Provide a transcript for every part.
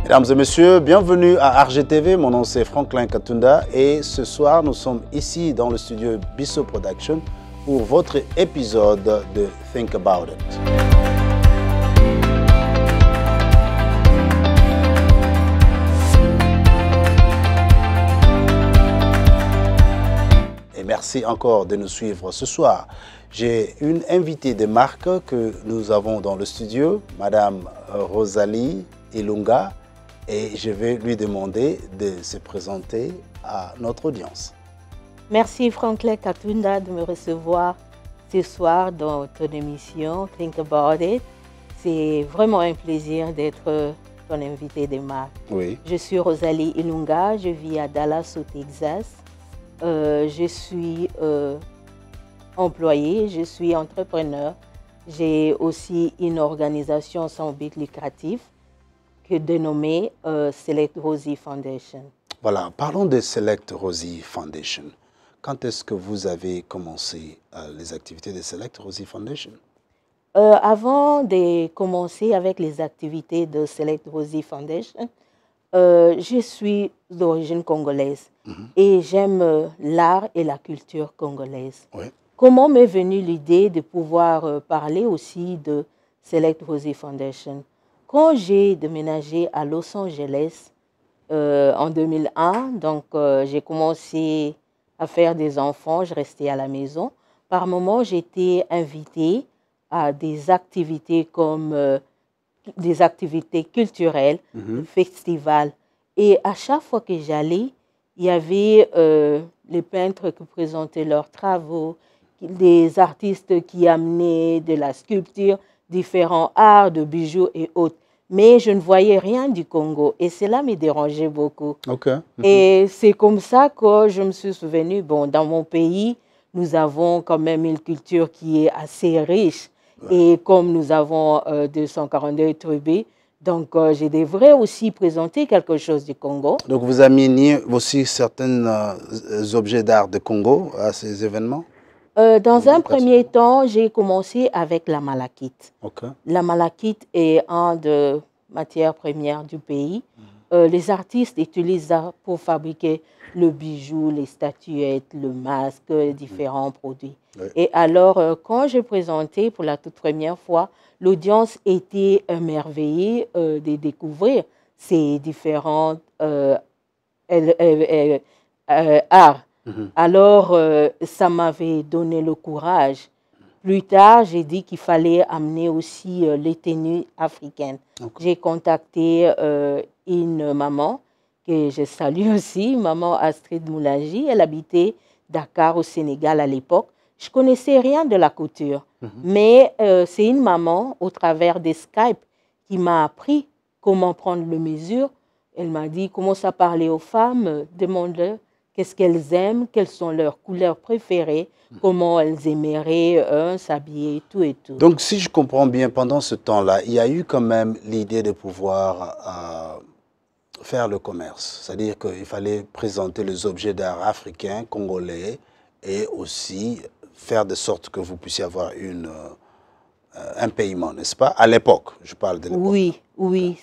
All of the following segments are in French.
Mesdames et messieurs, bienvenue à RGTV. Mon nom c'est Franklin Katunda et ce soir nous sommes ici dans le studio Bisso Production pour votre épisode de Think About It. Et merci encore de nous suivre ce soir. J'ai une invitée de marque que nous avons dans le studio, Madame Rosalie Ilunga. Et je vais lui demander de se présenter à notre audience. Merci Franklin Katunda de me recevoir ce soir dans ton émission Think About It. C'est vraiment un plaisir d'être ton invité de marque. Oui. Je suis Rosalie Ilunga, je vis à Dallas au Texas. Je suis employée, je suis entrepreneur. J'ai aussi une organisation sans but lucratif dénommée Select Rosie Foundation. Voilà, parlons de Select Rosie Foundation. Quand est-ce que vous avez commencé les activités de Select Rosie Foundation? Avant de commencer avec les activités de Select Rosie Foundation, je suis d'origine congolaise et j'aime l'art et la culture congolaise. Oui. Comment m'est venue l'idée de pouvoir parler aussi de Select Rosie Foundation? Quand j'ai déménagé à Los Angeles en 2001, donc j'ai commencé à faire des enfants, je restais à la maison. Par moments, j'étais invitée à des activités comme des activités culturelles, des festivals. Et à chaque fois que j'allais, il y avait les peintres qui présentaient leurs travaux, des artistes qui amenaient de la sculpture, différents arts, de bijoux et autres. Mais je ne voyais rien du Congo et cela me dérangeait beaucoup. Okay. Et c'est comme ça que je me suis souvenue, bon, dans mon pays, nous avons quand même une culture qui est assez riche. Ouais. Et comme nous avons 242 tribus, donc je devrais aussi présenter quelque chose du Congo. Donc vous ameniez aussi certains objets d'art de Congo à ces événements? Dans un premier temps, j'ai commencé avec la malachite. Okay. La malachite est une des matières premières du pays. Les artistes utilisent ça pour fabriquer le bijou, les statuettes, le masque, différents produits. Ouais. Et alors, quand j'ai présenté pour la toute première fois, l'audience était émerveillée de découvrir ces différents arts. Alors, ça m'avait donné le courage. Plus tard, j'ai dit qu'il fallait amener aussi les tenues africaines. Okay. J'ai contacté une maman que je salue aussi, maman Astrid Moulaji. Elle habitait Dakar au Sénégal à l'époque. Je ne connaissais rien de la couture, mais c'est une maman, au travers des Skype, qui m'a appris comment prendre les mesures. Elle m'a dit, commence à parler aux femmes, demande-leur qu'est-ce qu'elles aiment, quelles sont leurs couleurs préférées, comment elles aimeraient s'habiller, tout et tout. Donc, si je comprends bien, pendant ce temps-là, il y a eu quand même l'idée de pouvoir faire le commerce. C'est-à-dire qu'il fallait présenter les objets d'art africains, congolais, et aussi faire de sorte que vous puissiez avoir un paiement, n'est-ce pas? À l'époque, je parle de l'époque. Oui, oui.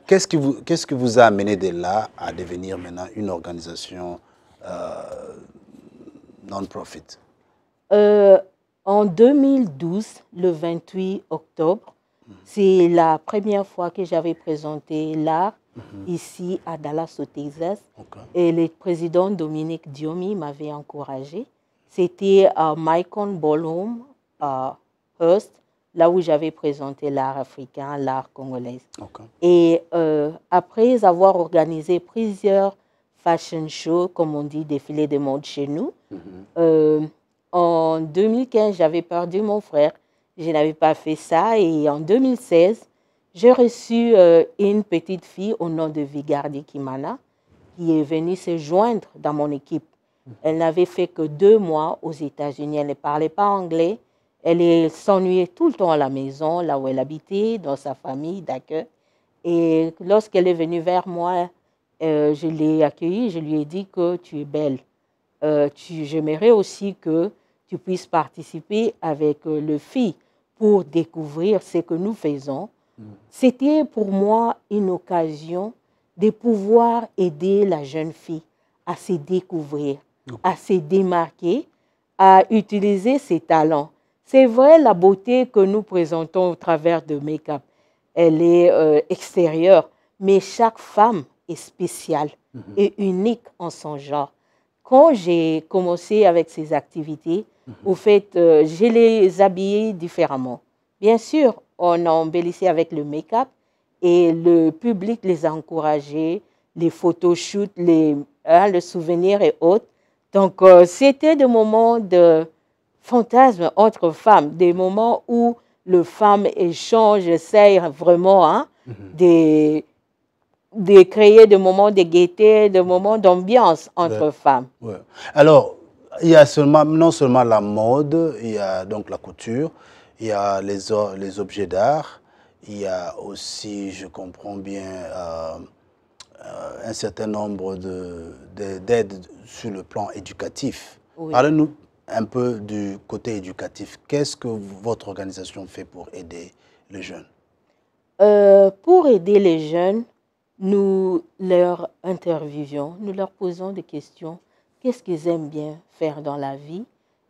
Qu'est-ce qui vous a amené de là à devenir maintenant une organisation non-profit? En 2012, le 28 octobre, c'est la première fois que j'avais présenté l'art ici à Dallas au Texas. Okay. Et le président Dominique Diomi m'avait encouragé. C'était à Mycon Ballroom à Hearst, là où j'avais présenté l'art africain, l'art congolais. Okay. Et après avoir organisé plusieurs fashion show, comme on dit, défilé de mode chez nous. En 2015, j'avais perdu mon frère. Je n'avais pas fait ça. Et en 2016, j'ai reçu une petite fille au nom de Vigardi Kimana qui est venue se joindre dans mon équipe. Elle n'avait fait que 2 mois aux États-Unis. Elle ne parlait pas anglais. Elle s'ennuyait tout le temps à la maison, là où elle habitait, dans sa famille d'accueil. Et lorsqu'elle est venue vers moi, je l'ai accueillie, je lui ai dit que tu es belle. J'aimerais aussi que tu puisses participer avec le filles pour découvrir ce que nous faisons. C'était pour moi une occasion de pouvoir aider la jeune fille à se découvrir, à se démarquer, à utiliser ses talents. C'est vrai, la beauté que nous présentons au travers de make-up, elle est extérieure, mais chaque femme est spéciale et unique en son genre. Quand j'ai commencé avec ces activités, au fait, je les habillais différemment. Bien sûr, on a embelli avec le make-up et le public les a encouragés, les photoshoots, le souvenir et autres. Donc, c'était des moments de fantasme entre femmes, des moments où le femme échange, essaye vraiment de créer des moments de gaieté, des moments d'ambiance entre femmes. Ouais. Alors, il y a non seulement la mode, il y a donc la couture, il y a les objets d'art, il y a aussi, je comprends bien, un certain nombre d'aides sur le plan éducatif. Oui. Parlez-nous un peu du côté éducatif. Qu'est-ce que votre organisation fait pour aider les jeunes? Pour aider les jeunes, nous leur interviewons, nous leur posons des questions. Qu'est-ce qu'ils aiment bien faire dans la vie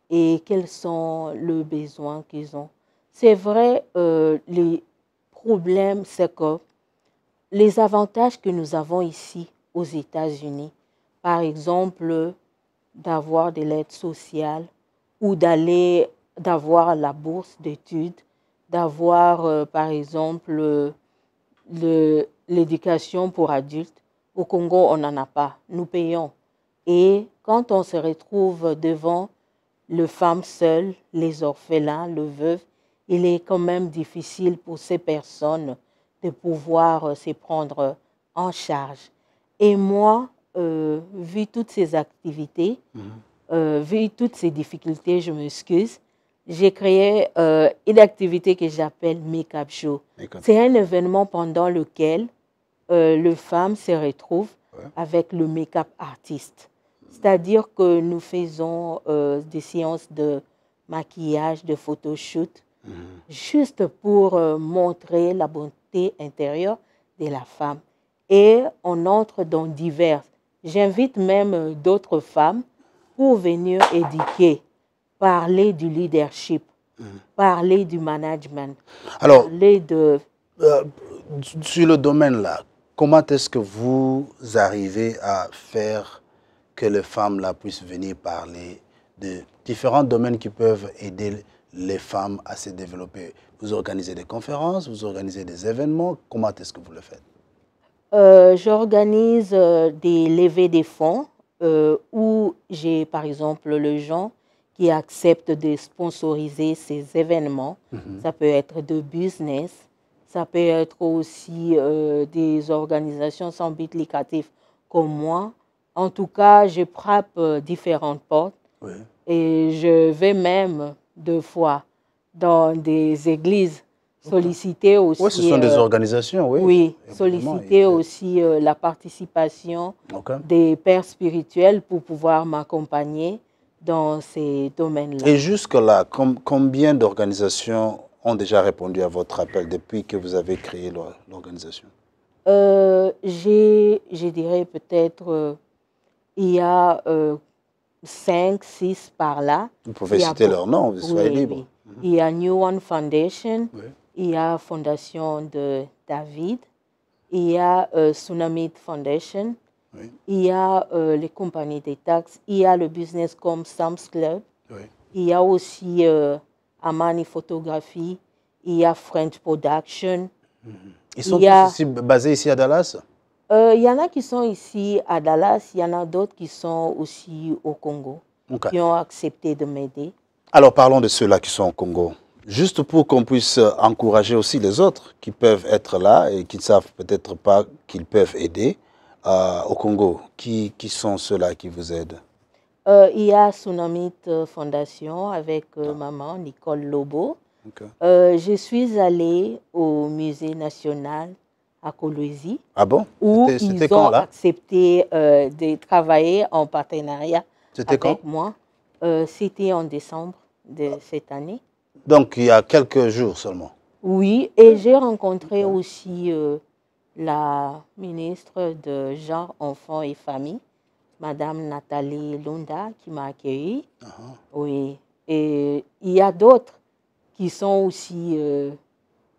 et quels sont les besoins qu'ils ont. C'est vrai, les problèmes, c'est que les avantages que nous avons ici aux États-Unis, par exemple, d'avoir de l'aide sociale ou d'avoir la bourse d'études, d'avoir, par exemple, l'éducation pour adultes. Au Congo, on n'en a pas. Nous payons. Et quand on se retrouve devant les femmes seules, les orphelins, le veuve, il est quand même difficile pour ces personnes de pouvoir se prendre en charge. Et moi, vu toutes ces activités, vu toutes ces difficultés, je m'excuse, j'ai créé une activité que j'appelle Make-up Show. C'est un événement pendant lequel les femmes se retrouvent avec le make-up artiste. C'est-à-dire que nous faisons des séances de maquillage, de photoshoot, juste pour montrer la beauté intérieure de la femme. Et on entre dans divers. J'invite même d'autres femmes pour venir éduquer, parler du leadership, parler du management, Alors, parler de... sur le domaine-là, comment est-ce que vous arrivez à faire que les femmes là puissent venir parler de différents domaines qui peuvent aider les femmes à se développer? Vous organisez des conférences, vous organisez des événements, comment est-ce que vous le faites? J'organise des levées de fonds où j'ai par exemple les gens qui acceptent de sponsoriser ces événements. Ça peut être de business, ça peut être aussi des organisations sans but lucratif comme moi. En tout cas, je frappe différentes portes et je vais même 2 fois dans des églises solliciter aussi... Oui, ce sont des organisations, oui. Oui, solliciter aussi la participation des pères spirituels pour pouvoir m'accompagner dans ces domaines-là. Et jusque-là, combien d'organisations ont déjà répondu à votre appel depuis que vous avez créé l'organisation? Je dirais peut-être, il y a 5, 6 par là. Vous pouvez citer leur nom, vous soyez libre. Oui. Il y a New One Foundation, il y a Fondation de David, il y a Tsunami Foundation, il y a les compagnies des taxes, il y a le business comme Sam's Club, il y a aussi Amani Photographie, il y a French Production. Ils sont tous basés ici à Dallas? Il y en a qui sont ici à Dallas, il y en a d'autres qui sont aussi au Congo, qui ont accepté de m'aider. Alors parlons de ceux-là qui sont au Congo. Juste pour qu'on puisse encourager aussi les autres qui peuvent être là et qui ne savent peut-être pas qu'ils peuvent aider au Congo. Qui sont ceux-là qui vous aident? Il y a Tsunami Fondation avec maman Nicole Lobo. Je suis allée au musée national à Kolwezi. Ah bon? Où ils ont accepté de travailler en partenariat avec moi. C'était en décembre de cette année. Donc, il y a quelques jours seulement? Oui, et j'ai rencontré aussi la ministre de Genre, Enfants et Famille, Madame Nathalie Lunda, qui m'a accueillie. Oui. Et il y a d'autres qui sont aussi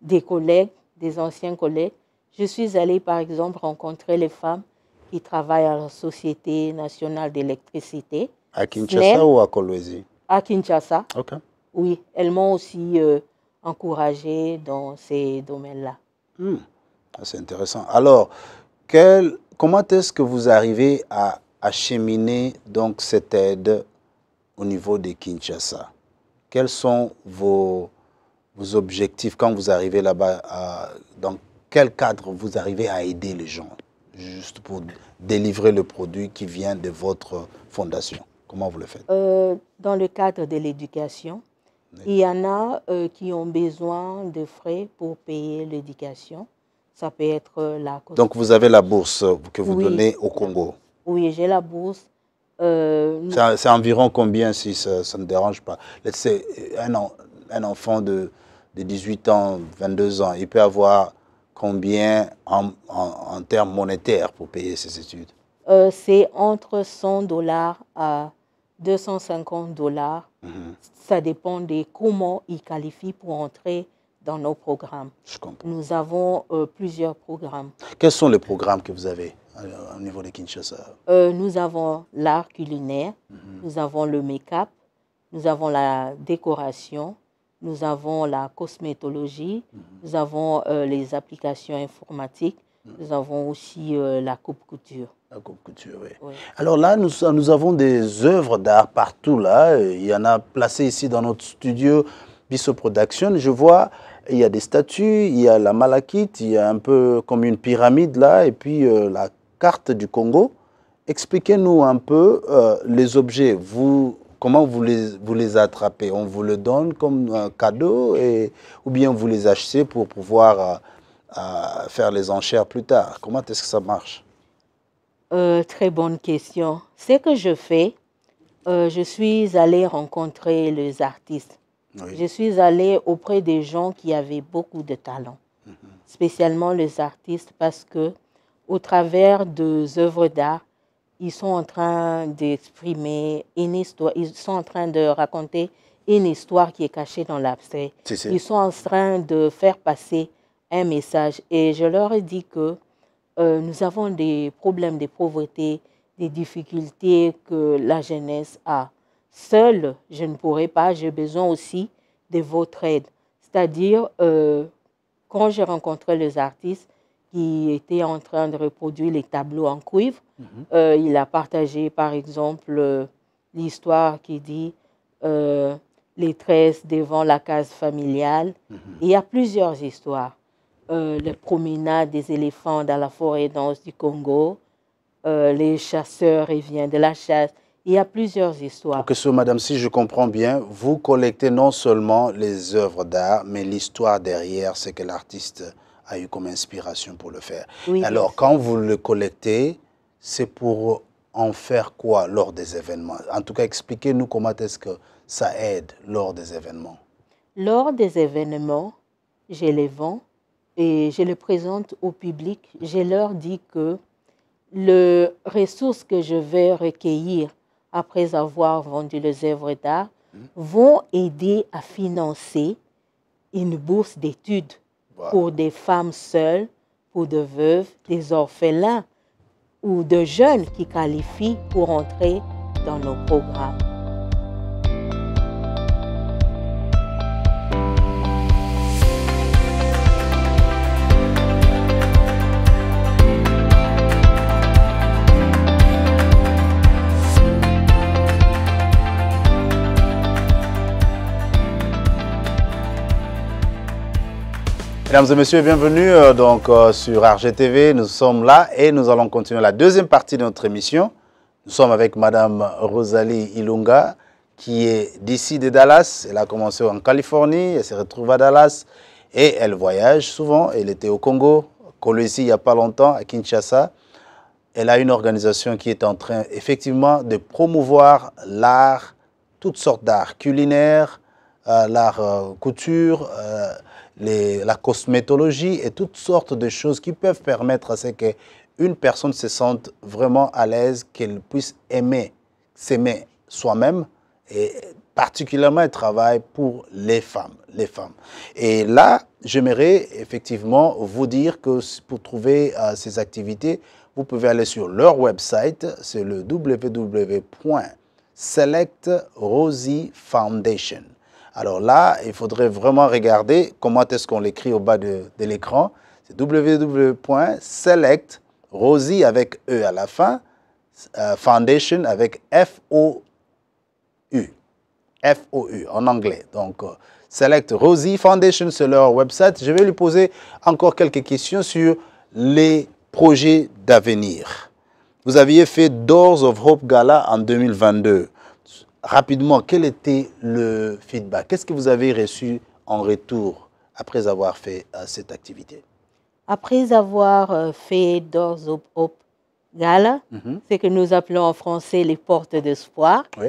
des collègues, des anciens collègues. Je suis allée, par exemple, rencontrer les femmes qui travaillent à la Société nationale d'électricité. À Kinshasa ou à Kolwezi? À Kinshasa. Ok. Oui, elles m'ont aussi encouragée dans ces domaines-là. C'est intéressant. Alors, comment est-ce que vous arrivez à acheminer donc cette aide au niveau de Kinshasa? Quels sont vos objectifs quand vous arrivez là-bas? Dans quel cadre vous arrivez à aider les gens, juste pour délivrer le produit qui vient de votre fondation? Comment vous le faites? Dans le cadre de l'éducation, il y en a qui ont besoin de frais pour payer l'éducation. Ça peut être la... Donc, vous avez la bourse que vous donnez au Congo? Oui, j'ai la bourse. C'est environ combien, si ça ne dérange pas? C'est un enfant de 18 ans, 22 ans, il peut avoir combien en termes monétaires pour payer ses études? C'est entre $100 à $250. Ça dépend de comment il qualifie pour entrer dans nos programmes. Je comprends. Nous avons plusieurs programmes. Quels sont les programmes que vous avez au niveau de Kinshasa? Nous avons l'art culinaire, nous avons le make-up, nous avons la décoration, nous avons la cosmétologie, nous avons les applications informatiques, nous avons aussi la coupe-couture. La coupe-couture, oui. Oui. Alors là, nous avons des œuvres d'art partout. Là. Il y en a placées ici dans notre studio Bisso Production. Je vois, il y a des statues, il y a la malachite, il y a un peu comme une pyramide là, et puis la carte du Congo. Expliquez-nous un peu les objets. Comment vous les attrapez? On vous le donne comme un cadeau ou bien vous les achetez pour pouvoir faire les enchères plus tard? Comment est-ce que ça marche? Très bonne question. Ce que je fais, je suis allée rencontrer les artistes. Oui. Je suis allée auprès des gens qui avaient beaucoup de talent, spécialement les artistes, parce que au travers des œuvres d'art, ils sont en train d'exprimer une histoire, ils sont en train de raconter une histoire qui est cachée dans l'abstrait. Ils sont en train de faire passer un message. Et je leur ai dit que nous avons des problèmes de pauvreté, des difficultés que la jeunesse a. Seule, je ne pourrais pas, j'ai besoin aussi de votre aide. C'est-à-dire, quand j'ai rencontré les artistes qui étaient en train de reproduire les tableaux en cuivre, il a partagé, par exemple, l'histoire qui dit les tresses devant la case familiale. Il y a plusieurs histoires. Les promenades des éléphants dans la forêt dense du Congo, les chasseurs reviennent de la chasse. Il y a plusieurs histoires. Ok, madame, si je comprends bien, vous collectez non seulement les œuvres d'art, mais l'histoire derrière ce que l'artiste a eu comme inspiration pour le faire. Oui, alors, quand vous le collectez, c'est pour en faire quoi lors des événements? En tout cas, expliquez-nous comment est-ce que ça aide lors des événements. Lors des événements, je les vends et je les présente au public. Je leur dis que les ressources que je vais recueillir après avoir vendu les œuvres d'art vont aider à financer une bourse d'études pour des femmes seules, pour des veuves, des orphelins ou de jeunes qui qualifient pour entrer dans nos programmes. Mesdames et messieurs, bienvenue sur RGTV. Nous sommes là et nous allons continuer la deuxième partie de notre émission. Nous sommes avec Madame Rosalie Ilunga, qui est d'ici de Dallas. Elle a commencé en Californie, elle se retrouve à Dallas et elle voyage souvent. Elle était au Congo, Kolwezi il n'y a pas longtemps, à Kinshasa. Elle a une organisation qui est en train effectivement de promouvoir l'art, toutes sortes d'art culinaire, l'art couture, la cosmétologie et toutes sortes de choses qui peuvent permettre à ce qu'une personne se sente vraiment à l'aise, qu'elle puisse aimer, s'aimer soi-même et particulièrement elle travaille pour les femmes. Et là, j'aimerais effectivement vous dire que pour trouver ces activités, vous pouvez aller sur leur website, c'est le www.selectrosiefoundation. Alors là, il faudrait vraiment regarder comment est-ce qu'on l'écrit au bas de l'écran. C'est www.select, Rosie avec E à la fin, Foundation avec F-O-U. F-O-U en anglais. Donc, Select Rosie Foundation, c'est leur website. Je vais lui poser encore quelques questions sur les projets d'avenir. Vous aviez fait Doors of Hope Gala en 2022. Rapidement, quel était le feedback? Qu'est-ce que vous avez reçu en retour après avoir fait cette activité? Après avoir fait Doors of Hope Gala, ce que nous appelons en français les portes d'espoir, oui.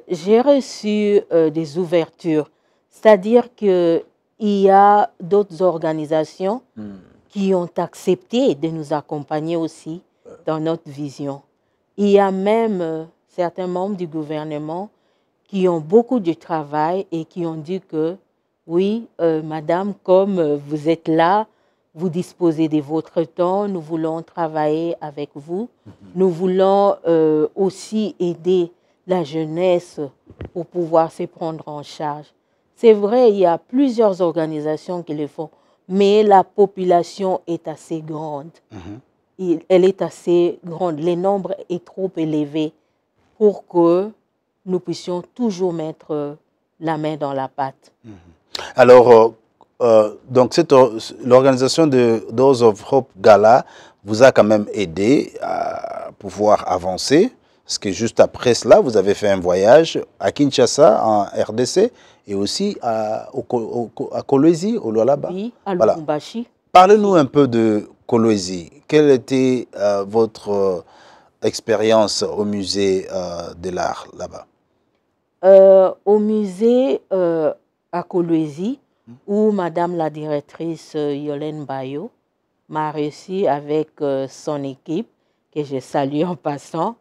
j'ai reçu des ouvertures. C'est-à-dire qu'il y a d'autres organisations qui ont accepté de nous accompagner aussi dans notre vision. Il y a même certains membres du gouvernement qui ont beaucoup de travail et qui ont dit que, oui, madame, comme vous êtes là, vous disposez de votre temps, nous voulons travailler avec vous. Nous voulons aussi aider la jeunesse pour pouvoir se prendre en charge. C'est vrai, il y a plusieurs organisations qui le font, mais la population est assez grande. Elle est assez grande. Le nombre est trop élevé pour que nous puissions toujours mettre la main dans la pâte. Alors, donc l'organisation de Doors of Hope Gala vous a quand même aidé à pouvoir avancer, parce que juste après cela, vous avez fait un voyage à Kinshasa, en RDC, et aussi à Kolwezi, au Lualaba. Oui, à Lubumbashi. Voilà. Parlez-nous un peu de Kolwezi. Quelle était votre expérience au musée de l'art là-bas? Au musée à Kolwezi, où Madame la directrice Yolène Bayo m'a reçu avec son équipe, que je salue en passant.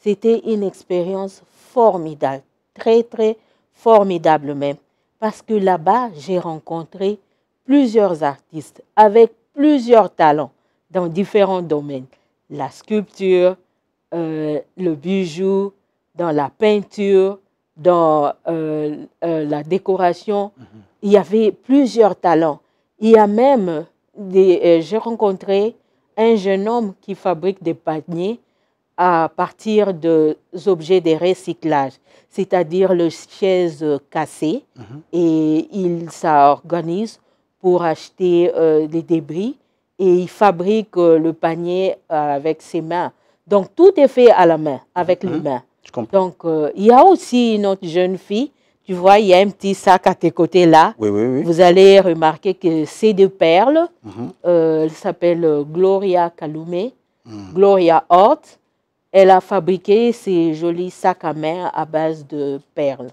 C'était une expérience formidable, très, très formidable même. Parce que là-bas, j'ai rencontré plusieurs artistes avec plusieurs talents dans différents domaines. La sculpture, le bijou, dans la peinture, dans la décoration. Il y avait plusieurs talents. Il y a même, j'ai rencontré un jeune homme qui fabrique des paniers à partir d'objets de recyclage, c'est-à-dire les chaises cassées, et il s'organise pour acheter des débris et il fabrique le panier avec ses mains. Donc, tout est fait à la main, avec les mains. Donc, il y a aussi une autre jeune fille. Tu vois, il y a un petit sac à tes côtés là. Oui. Vous allez remarquer que c'est de perles. Elle s'appelle Gloria Kalume, Gloria Hort. Elle a fabriqué ces jolis sacs à main à base de perles.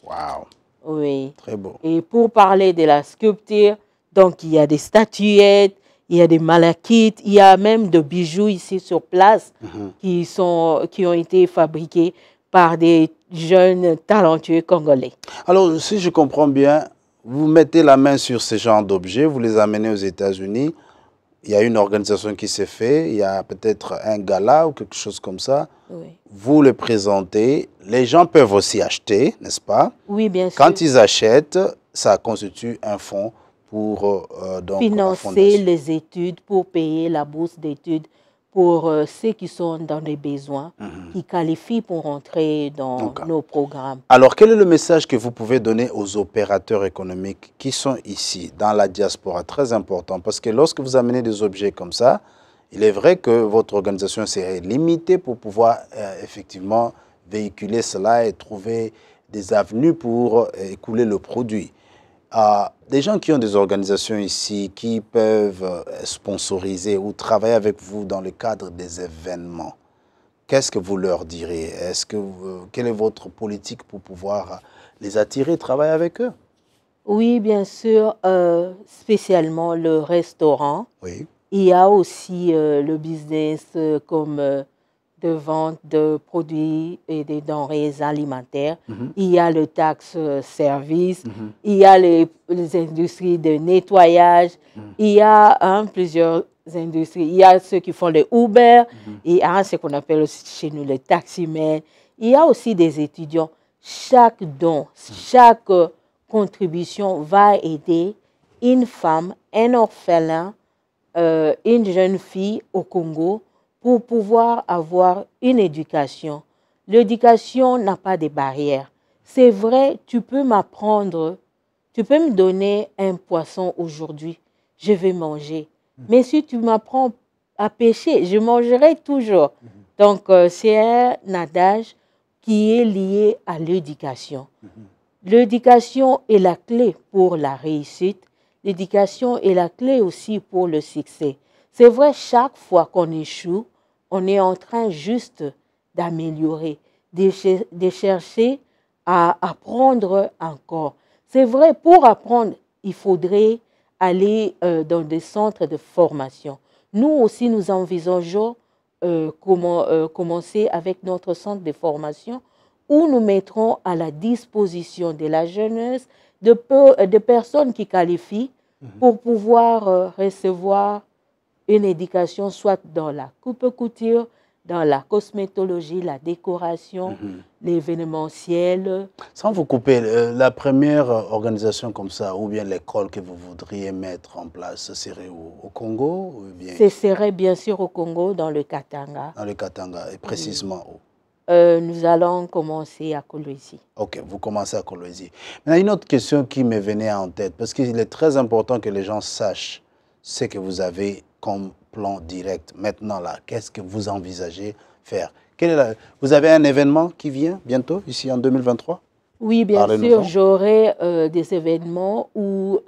Wow. Oui. Très beau. Et pour parler de la sculpture, donc il y a des statuettes, il y a des malachites, il y a même des bijoux ici sur place qui ont été fabriqués par des jeunes talentueux congolais. Alors, si je comprends bien, vous mettez la main sur ce genre d'objets, vous les amenez aux États-Unis, il y a une organisation qui s'est faite, il y a peut-être un gala ou quelque chose comme ça. Oui. Vous le présentez, les gens peuvent aussi acheter, n'est-ce pas? Oui, bien sûr. Quand ils achètent, ça constitue un fonds pour donc, financer les études, pour payer la bourse d'études pour ceux qui sont dans des besoins, qui qualifient pour entrer dans nos programmes. Alors, quel est le message que vous pouvez donner aux opérateurs économiques qui sont ici, dans la diaspora? Très important, parce que lorsque vous amenez des objets comme ça, il est vrai que votre organisation serait limitée pour pouvoir effectivement véhiculer cela et trouver des avenues pour écouler le produit. Des gens qui ont des organisations ici, qui peuvent sponsoriser ou travailler avec vous dans le cadre des événements, qu'est-ce que vous leur direz? Quelle est votre politique pour pouvoir les attirer, travailler avec eux? Oui, bien sûr, spécialement le restaurant. Oui. Il y a aussi le business comme de vente de produits et des denrées alimentaires. Il y a le taxe service, il y a les industries de nettoyage, il y a plusieurs industries. Il y a ceux qui font les Uber, il y a ce qu'on appelle aussi chez nous les taximens. Il y a aussi des étudiants. Chaque don, chaque contribution va aider une femme, un orphelin, une jeune fille au Congo pour pouvoir avoir une éducation. L'éducation n'a pas de barrières. C'est vrai, tu peux m'apprendre, tu peux me donner un poisson aujourd'hui, je vais manger. Mais si tu m'apprends à pêcher, je mangerai toujours. Donc, c'est un adage qui est lié à l'éducation. L'éducation est la clé pour la réussite. L'éducation est la clé aussi pour le succès. C'est vrai, chaque fois qu'on échoue, on est en train juste d'améliorer, de chercher à apprendre encore. C'est vrai, pour apprendre, il faudrait aller dans des centres de formation. Nous aussi, nous envisageons commencer avec notre centre de formation où nous mettrons à la disposition de la jeunesse de personnes qui qualifient pour pouvoir recevoir une éducation soit dans la coupe-couture, dans la cosmétologie, la décoration, l'événementiel. Sans vous couper, la première organisation comme ça, ou bien l'école que vous voudriez mettre en place, ce serait au Congo ou bien Ce serait bien sûr au Congo, dans le Katanga. dans le Katanga, et précisément où? Nous allons commencer à Kolwezi. Ok, vous commencez à Kolwezi. Maintenant, une autre question qui me venait en tête, parce qu'il est très important que les gens sachent ce que vous avez comme plan direct. Maintenant, là, qu'est-ce que vous envisagez faire? Vous avez un événement qui vient bientôt, ici en 2023? Oui, bien sûr, j'aurai des événements où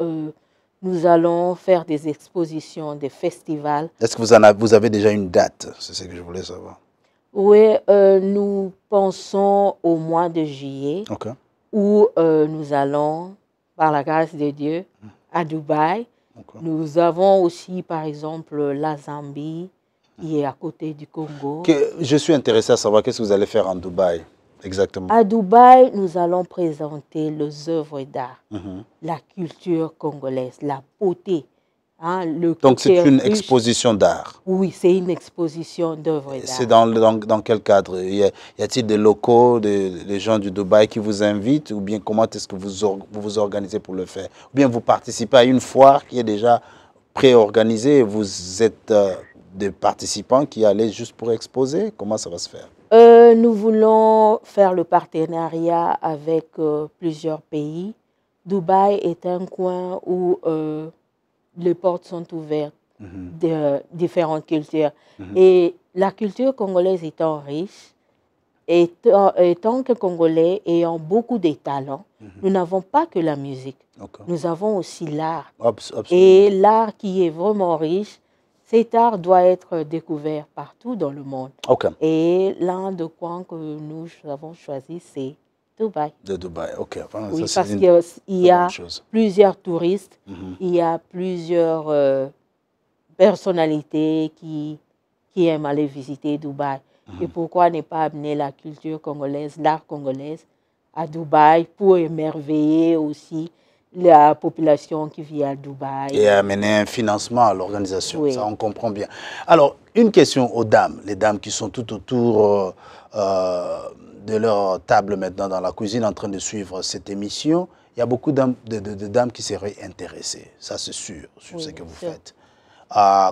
nous allons faire des expositions, des festivals. Est-ce que vous avez déjà une date? C'est ce que je voulais savoir. Oui, nous pensons au mois de juillet, où nous allons, par la grâce de Dieu, à Dubaï. Nous avons aussi, par exemple, la Zambie, qui est à côté du Congo. Je suis intéressé à savoir qu'est-ce que vous allez faire en Dubaï, exactement. À Dubaï, nous allons présenter les œuvres d'art, la culture congolaise, la beauté. Hein, donc c'est une exposition d'art? Oui, c'est une exposition d'œuvres d'art. C'est dans quel cadre? Y a-t-il des locaux, des gens du Dubaï qui vous invitent, ou bien comment est-ce que vous vous organisez pour le faire? Ou bien vous participez à une foire qui est déjà pré-organisée et vous êtes des participants qui allaient juste pour exposer? Comment ça va se faire? Nous voulons faire le partenariat avec plusieurs pays. Dubaï est un coin où les portes sont ouvertes de différentes cultures. Et la culture congolaise étant riche, étant que Congolais ayant beaucoup de talents, nous n'avons pas que la musique. Nous avons aussi l'art. Et l'art qui est vraiment riche, cet art doit être découvert partout dans le monde. Et l'un des coins que nous avons choisi, c'est Dubaï. De Dubaï, ok. Enfin, oui, parce qu'il y a plusieurs touristes, il y a plusieurs personnalités qui aiment aller visiter Dubaï. Et pourquoi ne pas amener la culture congolaise, l'art congolaise à Dubaï pour émerveiller aussi la population qui vit à Dubaï. Et amener un financement à l'organisation, ça on comprend bien. Alors, une question aux dames, les dames qui sont tout autour de leur table maintenant dans la cuisine en train de suivre cette émission. Il y a beaucoup de dames qui seraient intéressées, ça c'est sûr, sur ce que vous faites.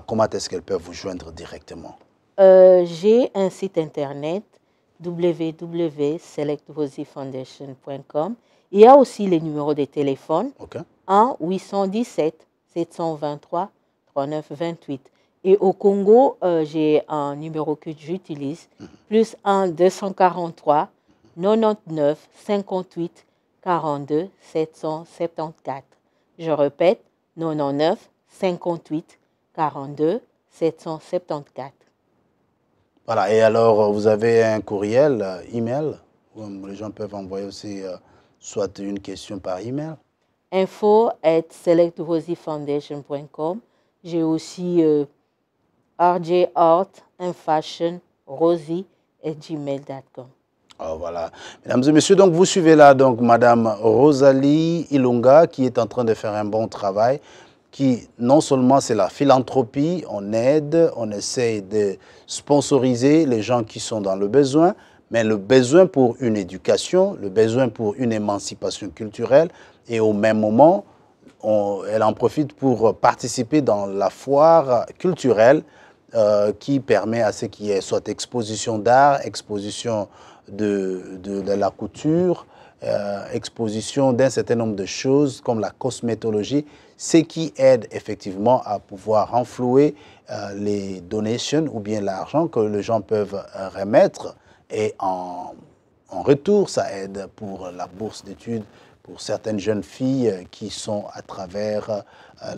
Comment est-ce qu'elles peuvent vous joindre directement? J'ai un site internet www.selectrosiefoundation.com. Il y a aussi les numéros de téléphone 1 817 723 3928. Et au Congo, j'ai un numéro que j'utilise, plus 1 243 99 58 42 774. Je répète, 99 58 42 774. Voilà, et alors vous avez un courriel, email, où les gens peuvent envoyer aussi soit une question par email? info@selectrosiefoundation.com. J'ai aussi RJ Art and Fashion Rosie@gmail.com. Oh, voilà. Mesdames et messieurs, donc vous suivez là donc Madame Rosalie Ilunga qui est en train de faire un bon travail, qui non seulement c'est la philanthropie, on aide, on essaie de sponsoriser les gens qui sont dans le besoin, mais le besoin pour une éducation, le besoin pour une émancipation culturelle, et au même moment, elle en profite pour participer dans la foire culturelle qui permet à ce qu'il y ait soit exposition d'art, exposition de la couture, exposition d'un certain nombre de choses comme la cosmétologie, ce qui aide effectivement à pouvoir renflouer les donations ou bien l'argent que les gens peuvent remettre, et en retour, ça aide pour la bourse d'études pour certaines jeunes filles qui sont à travers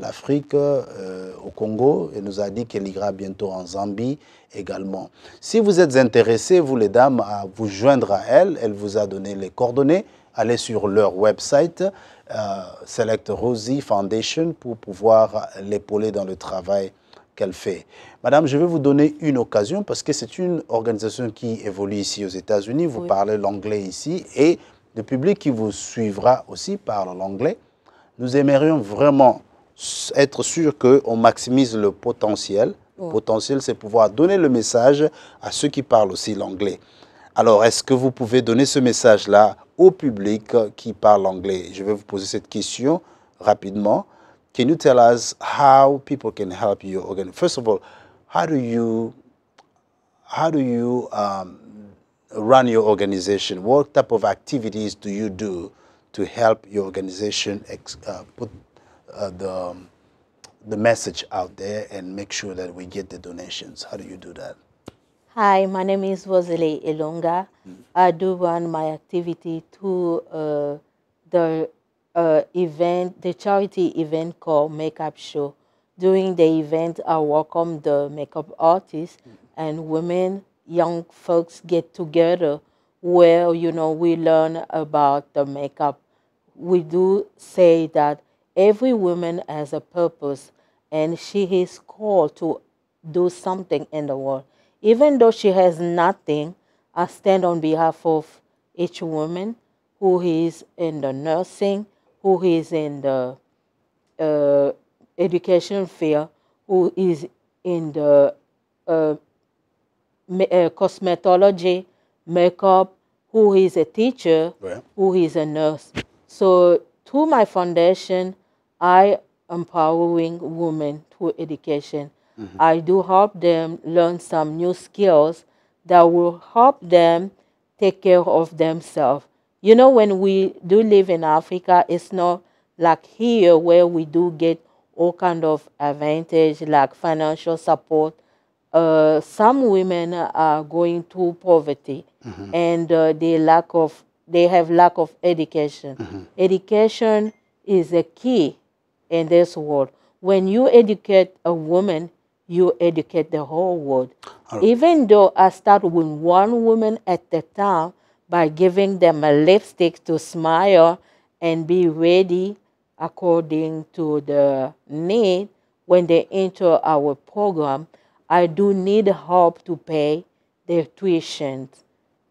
l'Afrique, au Congo. Elle nous a dit qu'elle ira bientôt en Zambie également. Si vous êtes intéressés, vous les dames, à vous joindre à elle, elle vous a donné les coordonnées. Allez sur leur website, Select Rosie Foundation, pour pouvoir l'épauler dans le travail qu'elle fait. Madame, je vais vous donner une occasion parce que c'est une organisation qui évolue ici aux États-Unis. Vous parlez l'anglais ici et le public qui vous suivra aussi parle l'anglais. Nous aimerions vraiment être sûrs qu'on maximise le potentiel. Le potentiel, c'est pouvoir donner le message à ceux qui parlent aussi l'anglais. Alors, est-ce que vous pouvez donner ce message-là au public qui parle anglais? Je vais vous poser cette question rapidement. Can you tell us how people can help you? First of all, how do you run your organization? What type of activities do you do to help your organization put the message out there and make sure that we get the donations? How do you do that? Hi, my name is Rosalie Ilunga. I do run my activity through the event, the charity event called Makeup Show. During the event, I welcome the makeup artists and women, young folks get together where, you know, we learn about the makeup. We do say that every woman has a purpose and she is called to do something in the world. Even though she has nothing, I stand on behalf of each woman who is in the nursing, who is in the education field, who is in the cosmetology, makeup, who is a teacher, who is a nurse. So through my foundation, I empowering women through education. I do help them learn some new skills that will help them take care of themselves. You know, when we do live in Africa, it's not like here where we do get all kind of advantage like financial support. Some women are going through poverty and they have lack of education. Education is a key in this world. When you educate a woman, you educate the whole world. Even though I start with one woman at a time by giving them a lipstick to smile and be ready according to the need when they enter our program, I do need help to pay their tuition,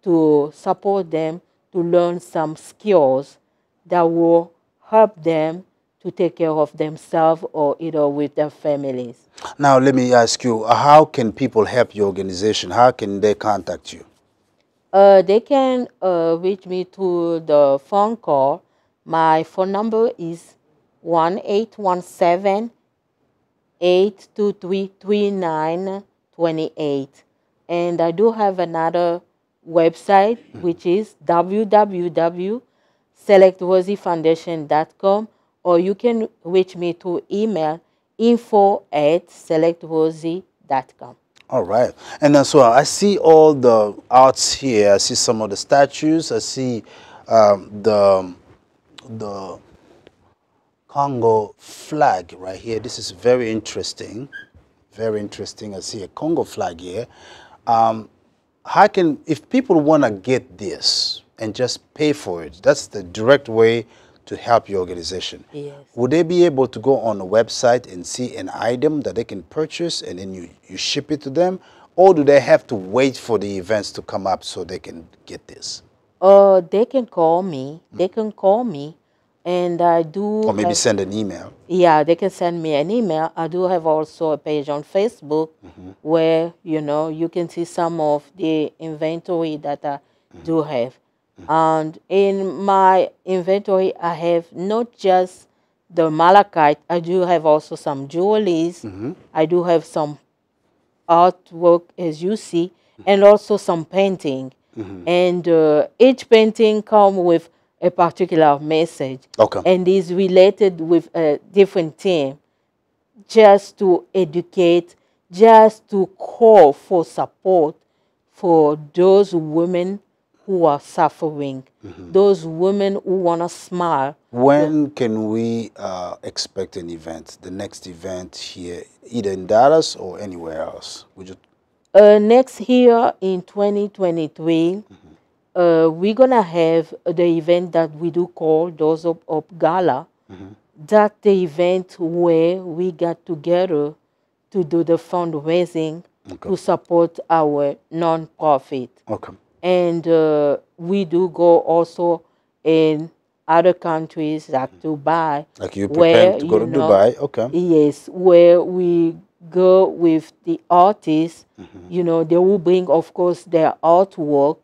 to support them to learn some skills that will help them to take care of themselves or either with their families. Now, let me ask you, how can people help your organization? How can they contact you? They can reach me through the phone call. My phone number is 1-817-823-3928. And I do have another website, which is www.selectrosiefoundation.com, or you can reach me through email, info@selectrosie.com. All right. And then, so I see all the arts here. I see some of the statues. I see the Congo flag right here. This is very interesting. Very interesting. I see a Congo flag here. If people want to get this and just pay for it, that's the direct way to help your organization. Yes. Would they be able to go on a website and see an item that they can purchase and then you ship it to them? Or do they have to wait for the events to come up so they can get this? They can call me. They can call me, and I do. Or maybe send an email. Yeah, they can send me an email. I do have also a page on Facebook where, you know, you can see some of the inventory that I do have. And in my inventory, I have not just the malachite. I do have also some jewelries. I do have some artwork, as you see, and also some painting. And each painting comes with a particular message. Okay. And is related with a different theme, just to educate, just to call for support for those women who are suffering, those women who want to smile. When can we expect an event, the next event here, either in Dallas or anywhere else? Would you? Next year in 2023, we're going to have the event that we do call Doors of Gala. That's the event where we got together to do the fundraising to support our non-profit. Okay. And we do go also in other countries like Dubai. Like you prepare to go to Dubai, okay. Yes, where we go with the artists, you know, they will bring, of course, their artwork.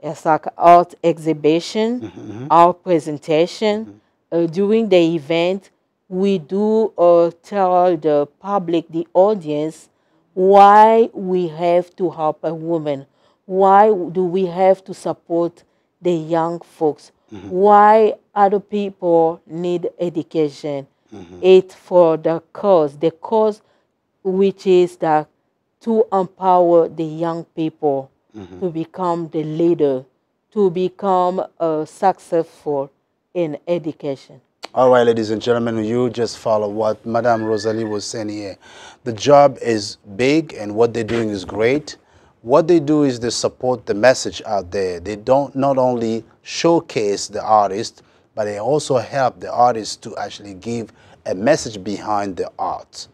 It's like art exhibition, art presentation. During the event, we do tell the public, the audience, why we have to help a woman. Why do we have to support the young folks? Why other people need education? It's for the cause which is that to empower the young people to become the leader, to become successful in education. All right, ladies and gentlemen, you just follow what Madame Rosalie was saying here. The job is big and what they're doing is great. What they do is they support the message out there. They don't not only showcase the artist, but they also help the artist to actually give a message behind the art.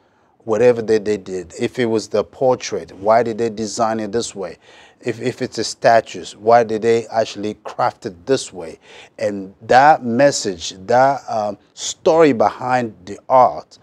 Whatever they did, if it was the portrait, why did they design it this way? If it's a statue, why did they actually craft it this way? And that message, that story behind the art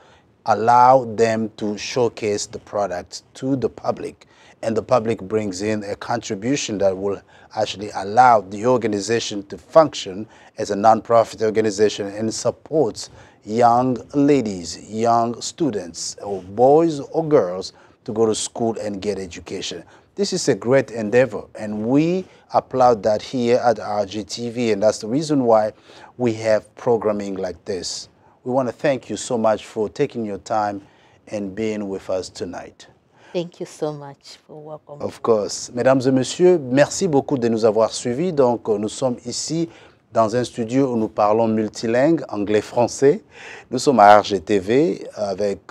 allow them to showcase the product to the public. And the public brings in a contribution that will actually allow the organization to function as a nonprofit organization and supports young ladies, young students, or boys or girls to go to school and get education. This is a great endeavor, and we applaud that here at RGTV, and that's the reason why we have programming like this. We want to thank you so much for taking your time and being with us tonight. Thank you so much for welcoming. Of course. Mesdames et messieurs, merci beaucoup de nous avoir suivis. Donc, nous sommes ici dans un studio où nous parlons multilingue, anglais-français. Nous sommes à RGTV avec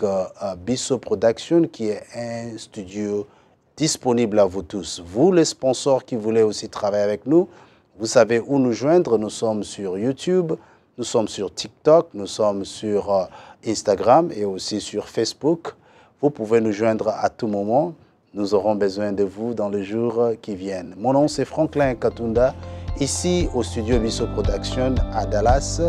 Bisso Production, qui est un studio disponible à vous tous. Vous, les sponsors qui voulez aussi travailler avec nous, vous savez où nous joindre. Nous sommes sur YouTube, nous sommes sur TikTok, nous sommes sur Instagram et aussi sur Facebook. Vous pouvez nous joindre à tout moment. Nous aurons besoin de vous dans les jours qui viennent. Mon nom, c'est Franklin Katunda, ici au studio Bisso Production à Dallas.